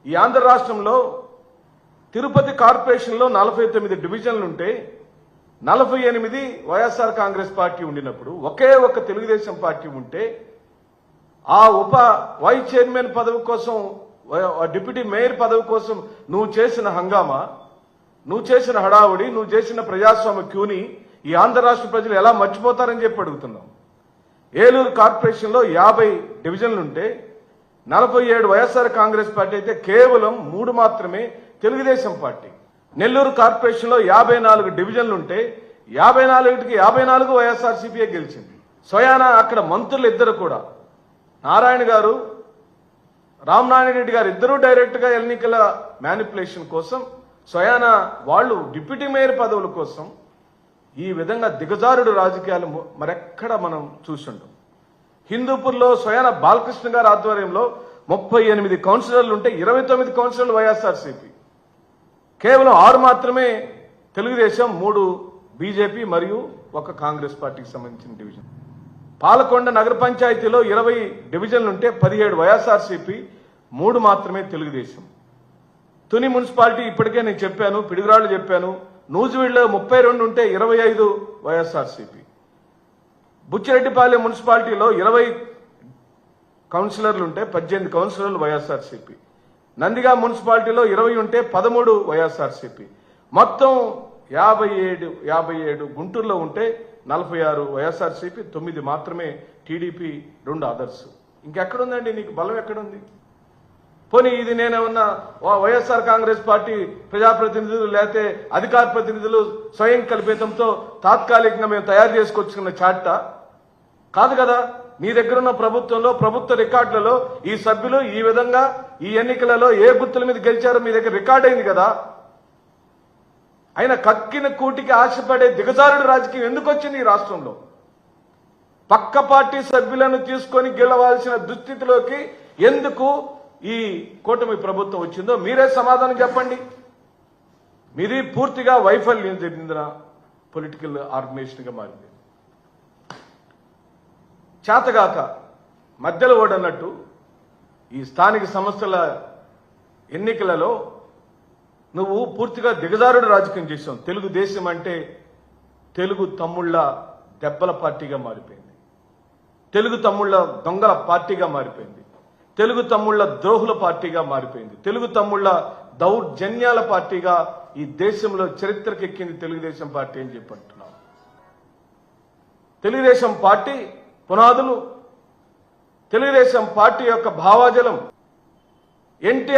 ఈ ఆంధ్ర రాష్ట్రంలో తిరుపతి కార్పొరేషన్లో 49 డివిజన్లు ఉంటే 48 వైఎస్ఆర్ కాంగ్రెస్ పార్టీ ఉండినప్పుడు ఒకే ఒక తెలుగుదేశం పార్టీ ఉంటే ఆ ఉప వైస్ చైర్మన్ పదవి కోసం డిప్యూటీ మేయర్ పదవి కోసం నువ్వు చేసిన హంగామా, నువ్వు చేసిన హడావుడి, నువ్వు చేసిన ప్రజాస్వామ్య క్యూని ఈ ఆంధ్ర రాష్ట్ర ప్రజలు ఎలా మర్చిపోతారని చెప్పి అడుగుతున్నాం. ఏలూరు కార్పొరేషన్లో 50 డివిజన్లుంటే 47 వైఎస్ఆర్ కాంగ్రెస్ పార్టీ అయితే కేవలం 3 మాత్రమే తెలుగుదేశం పార్టీ. నెల్లూరు కార్పొరేషన్లో 54 డివిజన్లుంటే 54కి 54 వైఎస్ఆర్సీపీఏ గెలిచింది. స్వయాన అక్కడ మంత్రులు ఇద్దరు కూడా, నారాయణ గారు, రామనారాయణ రెడ్డి గారు ఇద్దరూ డైరెక్ట్గా ఎన్నికల మ్యానిపులేషన్ కోసం స్వయాన వాళ్ళు డిప్యూటీ మేయర్ పదవుల కోసం ఈ విధంగా దిగజారుడు రాజకీయాలు మరెక్కడ మనం చూసుంటాం. హిందూపూర్లో స్వయాన బాలకృష్ణ గారి ఆధ్వర్యంలో 38 కౌన్సిలర్లు ఉంటే 29 కౌన్సిలర్లు వైఎస్ఆర్సీపీ, కేవలం 6 మాత్రమే తెలుగుదేశం, 3 బీజేపీ మరియు 1 కాంగ్రెస్ పార్టీకి సంబంధించిన డివిజన్. పాలకొండ నగర పంచాయతీలో 20 డివిజన్లుంటే 17 వైఎస్ఆర్సీపీ, 3 మాత్రమే తెలుగుదేశం. తుని మున్సిపాలిటీ ఇప్పటికే నేను చెప్పాను, పిడుగురాళ్లు చెప్పాను. నూజివీడులో 32 ఉంటే 25 వైఎస్ఆర్సీపీ. బుచ్చిరెడ్డిపాలెం మున్సిపాలిటీలో 20 కౌన్సిలర్లు ఉంటే 18 కౌన్సిలర్లు వైఎస్ఆర్సీపీ. నందిగా మున్సిపాలిటీలో 20 ఉంటే 13 వైఎస్ఆర్సీపీ. మొత్తం 57 గుంటూరులో ఉంటే 46 వైఎస్ఆర్సీపీ, 9 మాత్రమే టీడీపీ, 2 అదర్స్. ఇంకెక్కడుందండి నీకు బలం? ఎక్కడుంది? పోనీ ఇది నేనేమన్నా వైఎస్ఆర్ కాంగ్రెస్ పార్టీ ప్రజాప్రతినిధులు లేకపోతే అధికార ప్రతినిధులు స్వయం కల్పితంతో తాత్కాలికంగా మేము తయారు చేసుకొచ్చుకున్న చాట కాదు కదా. నీ దగ్గరున్న ప్రభుత్వంలో, ప్రభుత్వ రికార్డులలో ఈ సభ్యులు ఈ విధంగా ఈ ఎన్నికలలో ఏ గుర్తుల మీద గెలిచారో మీ దగ్గర రికార్డ్ అయింది కదా. ఆయన కక్కిన కూటికి ఆశపడే దిగజారుడు రాజకీయం ఎందుకు వచ్చింది ఈ రాష్ట్రంలో? పక్క పార్టీ సభ్యులను తీసుకొని గెలవాల్సిన దుస్థితిలోకి ఎందుకు ఈ కూటమి ప్రభుత్వం వచ్చిందో మీరే సమాధానం చెప్పండి. మీది పూర్తిగా వైఫల్యం చెందిన పొలిటికల్ ఆర్గనైజేషన్గా మారింది. చేతగాక మధ్యలో ఓడన్నట్టు ఈ స్థానిక సంస్థల ఎన్నికలలో నువ్వు పూర్తిగా దిగజారుడు రాజకీయం చేసావు. తెలుగుదేశం అంటే తెలుగు తమ్ముళ్ల దెబ్బల పార్టీగా మారిపోయింది, తెలుగు తమ్ముళ్ల దొంగల పార్టీగా మారిపోయింది, తెలుగు తమ్ముళ్ల ద్రోహుల పార్టీగా మారిపోయింది, తెలుగు తమ్ముళ్ల దౌర్జన్యాల పార్టీగా ఈ దేశంలో చరిత్రకెక్కింది తెలుగుదేశం పార్టీ అని చెప్పంటున్నాం. తెలుగుదేశం పార్టీ పునాదులు, తెలుగుదేశం పార్టీ యొక్క భావాజలం ఎన్టీఆర్